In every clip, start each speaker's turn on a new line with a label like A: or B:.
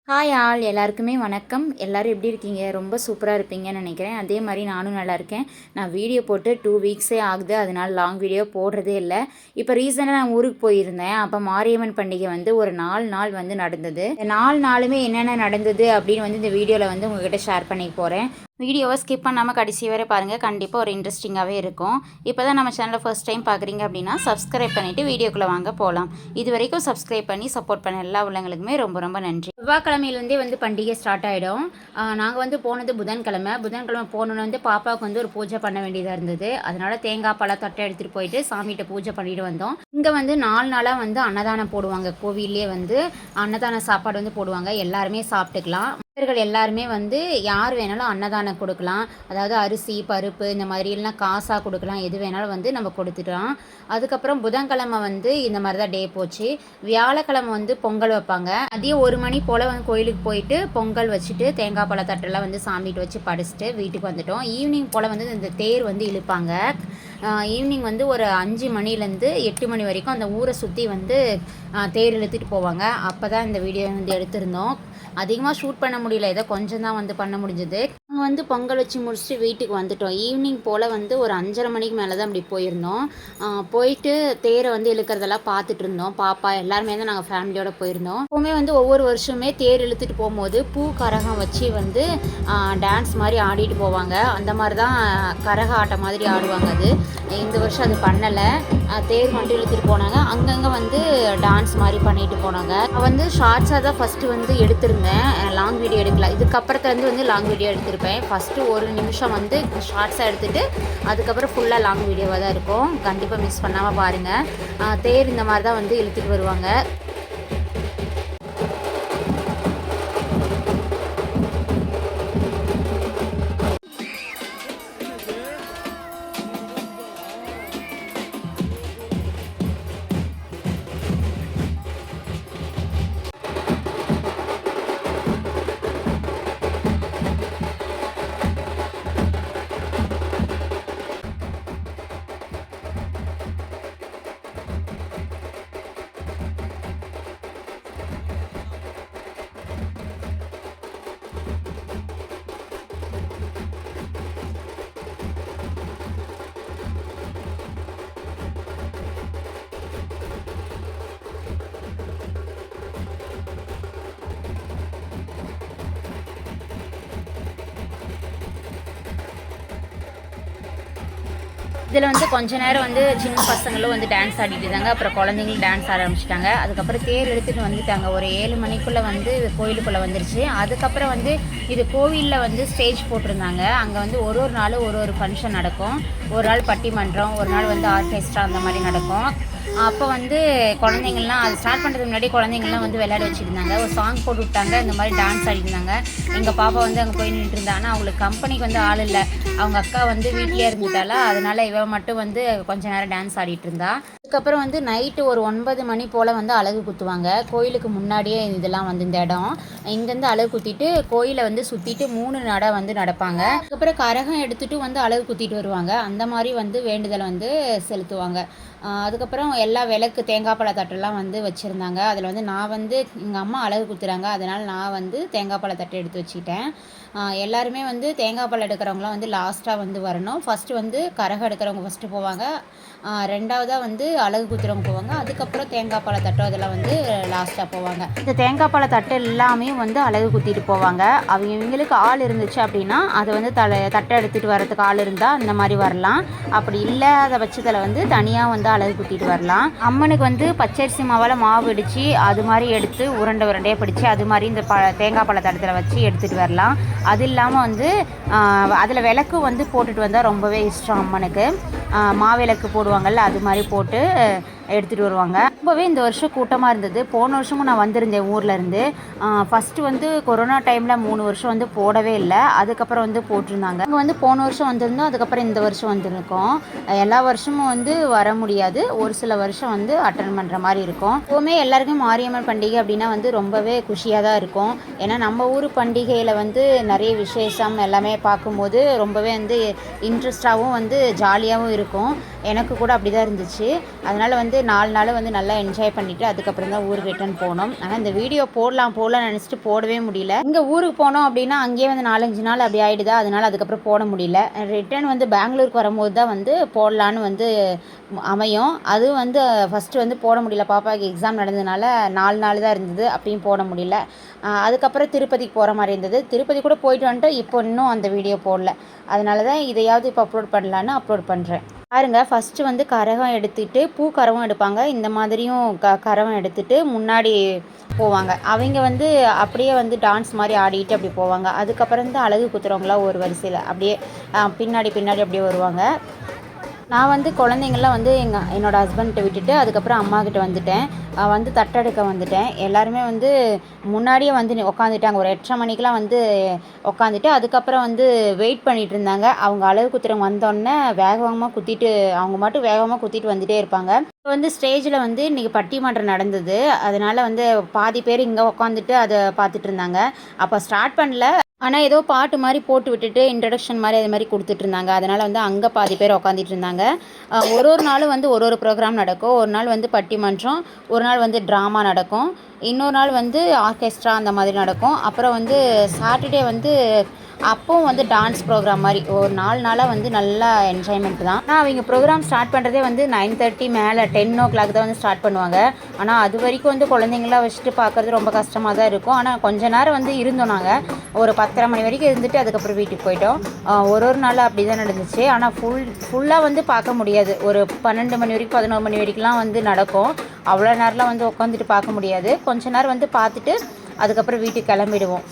A: Hi all எல்லாருக்குமே வணக்கம். எல்லோரும் எப்படி இருக்கீங்க? ரொம்ப சூப்பராக இருப்பீங்கன்னு நினைக்கிறேன். அதே மாதிரி நானும் நல்லா இருக்கேன். நான் வீடியோ போட்டு 2 வீக்ஸே ஆகுது. அதனால் லாங் வீடியோ போடுறதே இல்லை. இப்போ ரீசெண்டாக நான் ஊருக்கு போயிருந்தேன். அப்போ மாரியம்மன் பண்டிகை வந்து ஒரு 4 நாள் வந்து நடந்தது. இந்த 4 நாளுமே என்னென்ன நடந்தது அப்படின்னு வந்து இந்த வீடியோவில் வந்து உங்ககிட்ட ஷேர் பண்ணிக்க போகிறேன். வீடியோவை ஸ்கிப் பண்ணாமல் கடைசி வரை பாருங்கள். கண்டிப்பாக ஒரு இன்ட்ரெஸ்டிங்காகவே இருக்கும். இப்போ தான் நம்ம சேனலை ஃபர்ஸ்ட் டைம் பார்க்குறீங்க அப்படின்னா சப்ஸ்கிரைப் பண்ணிவிட்டு வீடியோக்குள்ளே வாங்க போகலாம். இது வரைக்கும் சப்ஸ்கிரைப் பண்ணி சப்போர்ட் பண்ண எல்லா உள்ளங்களுக்குமே ரொம்ப ரொம்ப நன்றி. செவ்வாய்க்கிழமையிலேருந்தே வந்து பண்டிகை ஸ்டார்ட் ஆகிடும். நாங்கள் வந்து போனது புதன்கிழமை போனோன்னு வந்து பாப்பாவுக்கு வந்து ஒரு பூஜை பண்ண வேண்டியதாக இருந்தது. அதனால் தேங்காய் பழ தட்டை எடுத்துகிட்டு போயிட்டு சாமிகிட்ட பூஜை பண்ணிட்டு வந்தோம். இங்கே வந்து 4 நாளாக வந்து அன்னதானம் போடுவாங்க. கோவிலே வந்து அன்னதான சாப்பாடு வந்து போடுவாங்க. எல்லாருமே சாப்பிட்டுக்கலாம். பக்தர்கள் எல்லாருமே வந்து யார் வேணாலும் அன்னதானம் கொடுக்கலாம். அதாவது அரிசி பருப்பு இந்த மாதிரி எல்லாம் காசாக கொடுக்கலாம். எது வேணாலும் வந்து நம்ம கொடுத்துக்கலாம். அதுக்கப்புறம் புதன்கிழமை வந்து இந்த மாதிரி தான் டே போச்சு. வியாழக்கிழமை வந்து பொங்கல் வைப்பாங்க. மதியம் 1 மணி போல் வந்து கோயிலுக்கு போயிட்டு பொங்கல் வச்சுட்டு தேங்காய் பழ தட்டெல்லாம் வந்து சாமிகிட்ட வச்சு படைச்சிட்டு வீட்டுக்கு வந்துட்டோம். ஈவினிங் போல் வந்து இந்த தேர் வந்து இழுப்பாங்க. ஈவினிங் வந்து ஒரு 5 மணிலேருந்து 8 மணி வரைக்கும் அந்த ஊரை சுற்றி வந்து தேர் இழுத்துட்டு போவாங்க. அப்போ தான் இந்த வீடியோ வந்து எடுத்திருந்தோம். அதிகமாக ஷூட் பண்ண முடியல, ஏதோ கொஞ்சம் தான் வந்து பண்ண முடிஞ்சது. நாங்கள் வந்து பொங்கல் வச்சு முடிச்சுட்டு வீட்டுக்கு வந்துட்டோம். ஈவினிங் போல் வந்து ஒரு 5:30 மணிக்கு மேலே தான் அப்படி போயிருந்தோம். போயிட்டு தேரை வந்து இழுக்கிறதெல்லாம் பார்த்துட்டு இருந்தோம். பாப்பா எல்லாருமே தான் நாங்கள் ஃபேமிலியோடு போயிருந்தோம். எப்போவுமே வந்து ஒவ்வொரு வருஷமே தேர் இழுத்துட்டு போகும்போது பூ கரகம் வச்சு வந்து டான்ஸ் மாதிரி ஆடிட்டு போவாங்க. அந்த மாதிரி தான் கரக ஆட்டம் மாதிரி ஆடுவாங்க. அது இந்த வருஷம் அது பண்ணலை. தேர் மட்டும் இழுத்துட்டு போனாங்க. அங்கங்கே வந்து டான்ஸ் மாதிரி பண்ணிட்டு போனாங்க. வந்து ஷார்ட்ஸாக தான் ஃபஸ்ட்டு வந்து எடுத்திருந்தேன். லாங் வீடியோ எடுக்கல. இதுக்கப்புறத்துலேருந்து வந்து லாங் வீடியோ எடுத்திருப்பேன். ஃபஸ்ட்டு 1 நிமிஷம் வந்து ஷார்ட்ஸாக எடுத்துகிட்டு அதுக்கப்புறம் ஃபுல்லாக லாங் வீடியோவாக தான் இருக்கும். கண்டிப்பாக மிஸ் பண்ணாமல் பாருங்கள். தேர் இந்த மாதிரி தான் வந்து இழுத்துட்டு வருவாங்க. இதில் வந்து கொஞ்ச நேரம் வந்து சின்ன பசங்களும் வந்து டான்ஸ் ஆடிட்டு இருந்தாங்க. அப்புறம் குழந்தைங்களும் டான்ஸ் ஆட ஆரம்பிச்சிட்டாங்க. அதுக்கப்புறம் தேர் எடுத்துகிட்டு வந்துட்டாங்க. ஒரு 7 மணிக்குள்ளே வந்து கோயிலுக்குள்ளே வந்துருச்சு. அதுக்கப்புறம் வந்து இது கோவிலில் வந்து ஸ்டேஜ் போட்டிருந்தாங்க. அங்கே வந்து ஒரு நாளும் ஒரு ஃபங்க்ஷன் நடக்கும். ஒரு நாள் பட்டிமன்றம், ஒரு நாள் வந்து ஆர்கெஸ்ட்ரா அந்த மாதிரி நடக்கும். அப்போ வந்து குழந்தைங்கள்லாம் அது ஸ்டார்ட் பண்ணுறதுக்கு முன்னாடி குழந்தைங்கள்லாம் வந்து விளையாட வச்சுருந்தாங்க. ஒரு சாங் போட்டு விட்டாங்க. இந்த மாதிரி டான்ஸ் ஆடிருந்தாங்க. எங்கள் பாப்பா வந்து அங்கே போய் நின்றுட்டு இருந்தா. ஆனால் அவங்களுக்கு கம்பெனிக்கு வந்து ஆள் இல்லை. அவங்க அக்கா வந்து வீட்டிலே இருந்துட்டால, அதனால் இவ மட்டும் வந்து கொஞ்ச நேரம் டான்ஸ் ஆடிட்டு இருந்தா. அதுக்கப்புறம் வந்து நைட்டு ஒரு 9 மணி போல் வந்து அலகு குத்துவாங்க. கோயிலுக்கு முன்னாடியே இதெல்லாம் வந்து இந்த இடம். இங்கேருந்து அலகு குத்திட்டு கோயிலை வந்து சுற்றிட்டு 3 நடை வந்து நடப்பாங்க. அதுக்கப்புறம் கரகம் எடுத்துகிட்டு வந்து அலகு குத்திட்டு வருவாங்க. அந்த மாதிரி வந்து வேண்டுதலை வந்து செலுத்துவாங்க. அதுக்கப்புறம் எல்லா விளக்கு தேங்காய் பழ தட்டெல்லாம் வந்து வச்சுருந்தாங்க. அதில் வந்து நான் வந்து எங்கள் அம்மா அலகு குத்துறாங்க. அதனால் நான் வந்து தேங்காய் பழ தட்டை எடுத்து வச்சுக்கிட்டேன். எல்லாருமே வந்து தேங்காய் பழம் எடுக்கிறவங்களாம் வந்து லாஸ்ட்டாக வந்து வரணும். ஃபஸ்ட்டு வந்து கரகம் எடுக்கிறவங்க ஃபஸ்ட்டு போவாங்க. ரெண்டாவதாக வந்து அலகு குத்துறவங்க போவாங்க. அதுக்கப்புறம் தேங்காய் பழ தட்டோ அதெல்லாம் வந்து லாஸ்ட்டாக போவாங்க. இந்த தேங்காய் பழ தட்டு எல்லாமே வந்து அலகு குத்திட்டு போவாங்க. இவங்களுக்கு ஆள் இருந்துச்சு அப்படின்னா அதை வந்து தட்டை எடுத்துகிட்டு வரதுக்கு ஆள் இருந்தால் அந்த மாதிரி வரலாம். அப்படி இல்லாத பட்சத்தில் வந்து தனியாக வந்து அலகு குத்திட்டு வரலாம். அம்மனுக்கு வந்து பச்சரிசி மாவால் மாவு இடித்து அது மாதிரி எடுத்து உருண்டையாக பிடிச்சி அது மாதிரி இந்த தேங்காய் பழ தட்டத்தில் வச்சு எடுத்துகிட்டு வரலாம். அது இல்லாமல் வந்து அதில் விளக்கு வந்து போட்டுட்டு வந்தால் ரொம்பவே இஷ்டம் அம்மனுக்கு. மாவிளக்கு போடுவாங்கள்ல, அது மாதிரி போட்டு எடுத்துகிட்டு வருவாங்க. ரொம்பவே இந்த வருஷம் கூட்டமாக இருந்தது. போன வருஷமும் நான் வந்திருந்தேன் ஊர்லேருந்து. ஃபஸ்ட்டு வந்து கொரோனா டைமில் 3 வருஷம் வந்து போடவே இல்லை. அதுக்கப்புறம் வந்து போட்டிருந்தாங்க. இங்கே வந்து போன வருஷம் வந்திருந்தோம். அதுக்கப்புறம் இந்த வருஷம் வந்திருக்கோம். எல்லா வருஷமும் வந்து வர முடியாது. ஒரு சில வருஷம் வந்து அட்டன் பண்ணுற மாதிரி இருக்கும். எப்போவுமே எல்லாருக்கும் மாரியம்மன் பண்டிகை அப்படின்னா வந்து ரொம்பவே குஷியாக தான் இருக்கும். ஏன்னா நம்ம ஊர் பண்டிகையில் வந்து நிறைய விசேஷம் எல்லாமே பார்க்கும்போது ரொம்பவே வந்து இன்ட்ரெஸ்டாகவும் வந்து ஜாலியாகவும் இருக்கும். எனக்கு கூட அப்படி தான் இருந்துச்சு. அதனால் வந்து 4 நாள் வந்து நல்லா என்ஜாய் பண்ணிவிட்டு அதுக்கப்புறம் தான் ஊருக்கு ரிட்டர்ன் போனோம். ஆனால் இந்த வீடியோ போடலாம்னு நினச்சிட்டு போடவே முடியல. இங்கே ஊருக்கு போனோம் அப்படின்னா அங்கேயே வந்து 4-5 நாள் அப்படி ஆகிடுதா, அதனால் அதுக்கப்புறம் போட முடியல. ரிட்டர்ன் வந்து பெங்களூருக்கு வரும்போது தான் வந்து போடலான்னு வந்து அமையும். அதுவும் வந்து ஃபஸ்ட்டு வந்து போட முடியல, பாப்பாவுக்கு எக்ஸாம் நடந்ததுனால 4 நாள் தான் இருந்தது, அப்பயும் போட முடியல. அதுக்கப்புறம் திருப்பதிக்கு போகிற மாதிரி இருந்தது. திருப்பதி கூட போயிட்டு வந்துட்டு இப்போ இன்னும் அந்த வீடியோ போடல. அதனால தான் இதையாவது இப்போ அப்லோட் பண்ணலான்னு அப்லோட் பண்ணுறேன். பாருங்க, ஃபஸ்ட்டு வந்து கரகம் எடுத்துகிட்டு பூ கரகம் எடுப்பாங்க. இந்த மாதிரியும் கரகம் எடுத்துகிட்டு முன்னாடி போவாங்க. அவங்க வந்து அப்படியே வந்து டான்ஸ் மாதிரி ஆடிட்டு அப்படி போவாங்க. அதுக்கப்புறம் வந்து அழகு குத்துறவங்களாம் ஒரு வரிசையில் அப்படியே பின்னாடி அப்படியே வருவாங்க. நான் வந்து குழந்தைங்கள்லாம் வந்து என்னோடய ஹஸ்பண்ட்டை விட்டுட்டு அதுக்கப்புறம் அம்மாக்கிட்ட வந்துட்டேன். வந்து தட்டெடுக்க வந்துட்டேன். எல்லாருமே வந்து முன்னாடியே வந்து உட்காந்துட்டாங்க. ஒரு 8:30 மணிக்கெலாம் வந்து உட்காந்துட்டு அதுக்கப்புறம் வந்து வெயிட் பண்ணிகிட்டு இருந்தாங்க. அவங்க அழகு குத்துறவங்க வந்தோடனே வேகமாக குத்திட்டு அவங்க மட்டும் வேகமாக குத்திட்டு வந்துகிட்டே இருப்பாங்க. இப்போ வந்து ஸ்டேஜில் வந்து இன்றைக்கி பட்டிமன்றம் நடந்தது. அதனால் வந்து பாதி பேர் இங்கே உட்காந்துட்டு அதை பார்த்துட்டு இருந்தாங்க. அப்போ ஸ்டார்ட் பண்ணல, ஆனால் ஏதோ பாட்டு மாதிரி போட்டு விட்டுட்டு இன்ட்ரடக்ஷன் மாதிரி அது மாதிரி கொடுத்துட்ருந்தாங்க. அதனால் வந்து அங்கே பாதி பேர் உட்காந்துட்டு இருந்தாங்க. ஒரு நாளும் வந்து ஒரு ப்ரோக்ராம் நடக்கும். ஒரு நாள் வந்து பட்டிமன்றம், ஒரு நாள் வந்து ட்ராமா நடக்கும், இன்னொரு நாள் வந்து ஆர்கெஸ்ட்ரா அந்த மாதிரி நடக்கும். அப்புறம் வந்து சாட்டர்டே வந்து அப்போவும் வந்து டான்ஸ் ப்ரோக்ராம் மாதிரி ஒரு 4 நாளாக வந்து நல்லா என்ஜாய்மெண்ட் தான். ஆனால் அவங்க ப்ரோக்ராம் ஸ்டார்ட் பண்ணுறதே வந்து 9:30 மேலே 10 o'clock தான் வந்து ஸ்டார்ட் பண்ணுவாங்க. ஆனால் அது வரைக்கும் வந்து குழந்தைங்களாம் வச்சுட்டு பார்க்குறது ரொம்ப கஷ்டமாக தான் இருக்கும். ஆனால் கொஞ்ச நேரம் வந்து இருந்தோம். நாங்கள் ஒரு 10:30 மணி வரைக்கும் இருந்துட்டு அதுக்கப்புறம் வீட்டுக்கு போயிட்டோம். ஒரு நாள் அப்படி தான் நடந்துச்சு. ஆனால் ஃபுல்லாக வந்து பார்க்க முடியாது. ஒரு 12 மணி வரைக்கும் 11 மணி வரைக்கும்லாம் வந்து நடக்கும். அவ்வளோ நேரம்லாம் வந்து உட்காந்துட்டு பார்க்க முடியாது. கொஞ்ச நேரம் வந்து பார்த்துட்டு அதுக்கப்புறம் வீட்டுக்கு கிளம்பிடுவோம்.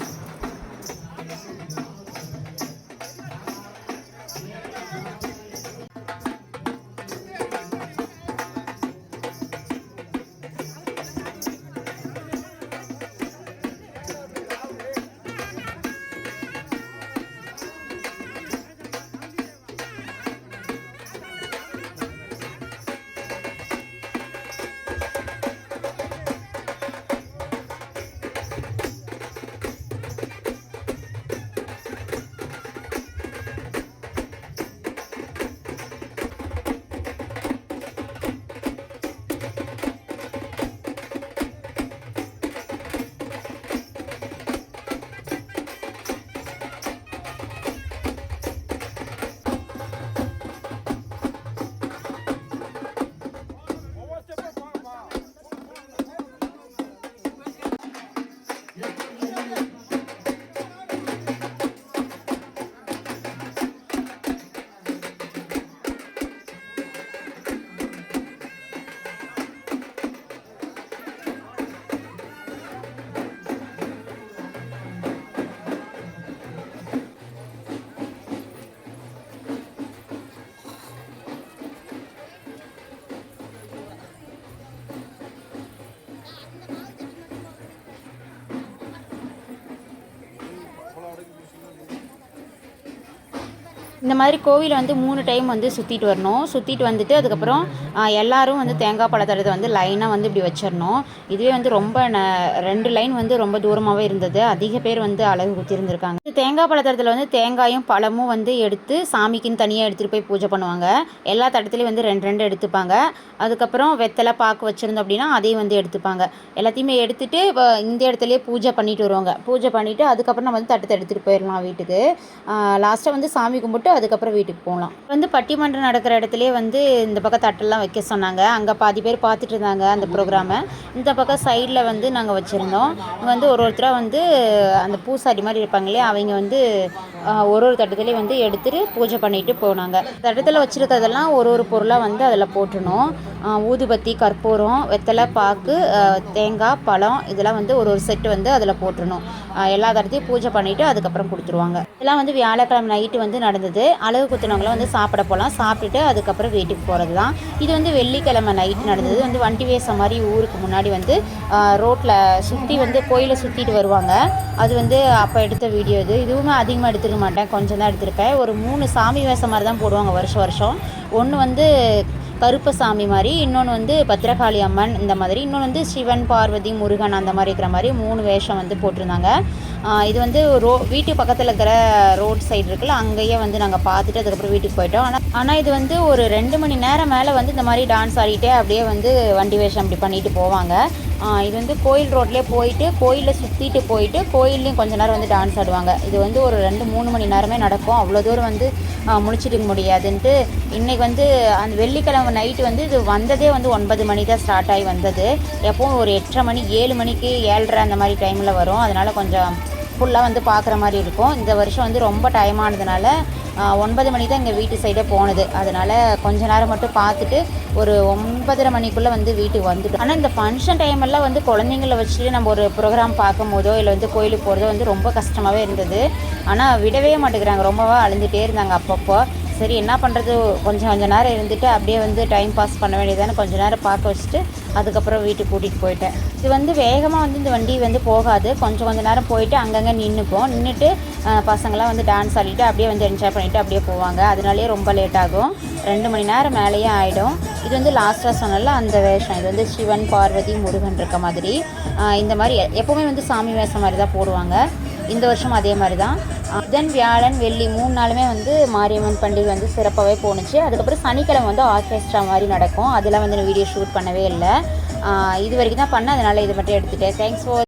A: இந்த மாதிரி கோவிலை வந்து 3 டைம் வந்து சுற்றிட்டு வரணும். சுற்றிட்டு வந்துட்டு அதுக்கப்புறம் எல்லோரும் வந்து தேங்காய் பழத்தரத்தை வந்து லைனாக வந்து இப்படி வச்சிடணும். இதுவே வந்து ரொம்ப 2 லைன் வந்து ரொம்ப தூரமாகவே இருந்தது. அதிக பேர் வந்து அழகு குத்திருந்துருக்காங்க. தேங்காய் பழத்தரத்தில் வந்து தேங்காயும் பழமும் வந்து எடுத்து சாமிக்குன்னு தனியாக எடுத்துகிட்டு போய் பூஜை பண்ணுவாங்க. எல்லா தட்டத்துலேயும் வந்து 2 எடுத்துப்பாங்க. அதுக்கப்புறம் வெத்தலை பாக்கு வச்சுருந்தோம் அப்படின்னா அதையும் வந்து எடுத்துப்பாங்க. எல்லாத்தையுமே எடுத்துகிட்டு இந்த இடத்துலையே பூஜை பண்ணிட்டு வருவாங்க. பூஜை பண்ணிவிட்டு அதுக்கப்புறம் நம்ம வந்து தட்டத்தை எடுத்துகிட்டு போயிடலாம் வீட்டுக்கு. லாஸ்ட்டாக வந்து சாமி கும்பிட்டு அதுக்கப்புறம் வீட்டுக்கு போகலாம். வந்து பட்டிமன்றம் நடக்கிற இடத்துலேயே வந்து இந்த பக்கம் தட்டெல்லாம் வைக்க சொன்னாங்க. அங்கே பாதி பேர் பார்த்துட்டு இருந்தாங்க அந்த ப்ரோக்ராமை. இந்த பக்கம் சைடில் வந்து நாங்கள் வச்சுருந்தோம். வந்து ஒருத்தராக வந்து அந்த பூசாரி மாதிரி இருப்பாங்க இல்லையா, அவங்க வந்து ஒரு தட்டத்துலேயும் வந்து எடுத்துகிட்டு பூஜை பண்ணிட்டு போனாங்க. தட்டத்தில் வச்சுருக்கிறதெல்லாம் ஒரு பொருளாக வந்து அதில் போட்டணும். ஊதுபத்தி, கற்பூரம், வெத்தலை பாக்கு, தேங்காய், பழம் இதெல்லாம் வந்து ஒரு செட்டு வந்து அதில் போட்டுடணும். எல்லா தடத்தையும் பூஜை பண்ணிவிட்டு அதுக்கப்புறம் கொடுத்துருவாங்க. இதெல்லாம் வந்து வியாழக்கிழமை நைட்டு வந்து நடந்தது. அழகு குத்துனவங்களும் வந்து சாப்பிட போகலாம். சாப்பிட்டுட்டு அதுக்கப்புறம் வீட்டுக்கு போகிறது தான். இது வந்து வெள்ளிக்கிழமை நைட் நடந்தது. வந்து வண்டி வேஷம் மாதிரி ஊருக்கு முன்னாடி வந்து ரோட்டில் சுற்றி வந்து கோயிலை சுற்றிட்டு வருவாங்க. அது வந்து அப்போ எடுத்த வீடியோ இது. இதுவுமே அதிகமாக எடுத்துக்க மாட்டேன், கொஞ்சம் தான் எடுத்திருப்பேன். ஒரு 3 சாமி வேஷம் மாதிரி தான் போடுவாங்க வருஷம். ஒன்று வந்து கருப்பசாமி மாதிரி, இன்னொன்று வந்து பத்திரகாளி அம்மன் இந்த மாதிரி, இன்னொன்று வந்து சிவன், பார்வதி, முருகன் அந்த மாதிரி இருக்கிற மாதிரி 3 வேஷம் வந்து போட்டிருந்தாங்க. இது வந்து வீட்டு பக்கத்தில் இருக்கிற ரோட் சைடு இருக்குல்ல, அங்கேயே வந்து நாங்கள் பார்த்துட்டு அதுக்கப்புறம் வீட்டுக்கு போயிட்டோம். ஆனால் இது வந்து ஒரு 2 மணி நேரம் மேலே வந்து இந்த மாதிரி டான்ஸ் ஆடிட்டே அப்படியே வந்து வண்டி வேஷம் அப்படி பண்ணிட்டு போவாங்க. இது வந்து கோயில் ரோட்லேயே போயிட்டு கோயிலில் சுற்றிட்டு போயிட்டு கோயில்லையும் கொஞ்ச நேரம் வந்து டான்ஸ் ஆடுவாங்க. இது வந்து ஒரு 2-3 மணி நேரமே நடக்கும். அவ்வளோ தூரம் வந்து முடிச்சிட்டு முடியாதுன்ட்டு இன்றைக்கி வந்து அந்த வெள்ளிக்கிழமை நைட்டு வந்து இது வந்ததே வந்து 9 மணி தான் ஸ்டார்ட் ஆகி வந்தது. எப்போவும் ஒரு 8:30 மணி 7 மணிக்கு 7:30 அந்த மாதிரி டைமில் வரும். அதனால் கொஞ்சம் ஃபுல்லாக வந்து பார்க்குற மாதிரி இருக்கும். இந்த வருஷம் வந்து ரொம்ப டைம் ஆனதுனால 9 மணி தான் எங்கள் வீட்டு சைடே போனது. அதனால் கொஞ்ச நேரம் மட்டும் பார்த்துட்டு ஒரு 9:30 மணிக்குள்ளே வந்து வீட்டுக்கு வந்துட்டோம். ஆனால் இந்த ஃபங்க்ஷன் டைமெல்லாம் வந்து குழந்தைங்கள வச்சுட்டு நம்ம ஒரு ப்ரோக்ராம் பார்க்கும் போதோ இல்லை வந்து கோயிலுக்கு போகிறதோ வந்து ரொம்ப கஷ்டமாகவே இருந்தது. ஆனால் விடவே மாட்டேங்கிறாங்க, ரொம்பவா அழுந்துகிட்டே இருந்தாங்க அப்பப்போ. சரி என்ன பண்ணுறது, கொஞ்சம் நேரம் இருந்துட்டு அப்படியே வந்து டைம் பாஸ் பண்ண வேண்டியதானே, கொஞ்சம் நேரம் பார்க்க வச்சுட்டு அதுக்கப்புறம் வீட்டுக்கு கூட்டிகிட்டு போயிட்டேன். இது வந்து வேகமாக வந்து இந்த வண்டி வந்து போகாது. கொஞ்சம் நேரம் போயிட்டு அங்கங்கே நின்றுட்டு பசங்களாம் வந்து டான்ஸ் ஆடிட்டு அப்படியே வந்து என்ஜாய் பண்ணிவிட்டு அப்படியே போவாங்க. அதனாலேயே ரொம்ப லேட் ஆகும், 2 மணி நேரம் மேலேயே ஆகிடும். இது வந்து லாஸ்ட்டாக சொன்னால அந்த வேஷம், இது வந்து சிவன் பார்வதி முருகன் இருக்க மாதிரி. இந்த மாதிரி எப்போவுமே வந்து சாமி வேஷம் மாதிரி தான் போடுவாங்க. இந்த வருஷம் அதே மாதிரி தான். புதன் வியாழன் வெள்ளி 3 நாளுமே வந்து மாரியம்மன் பண்டிகை வந்து சிறப்பாகவே போணுச்சு. அதுக்கப்புறம் சனிக்கிழமை வந்து ஆர்கெஸ்ட்ரா மாதிரி நடக்கும். அதெல்லாம் வந்து வீடியோ ஷூட் பண்ணவே இல்லை. இது வரைக்கும் தான் பண்ணேன், அதனால் இது மட்டும் எடுத்துகிட்டேன். Thanks for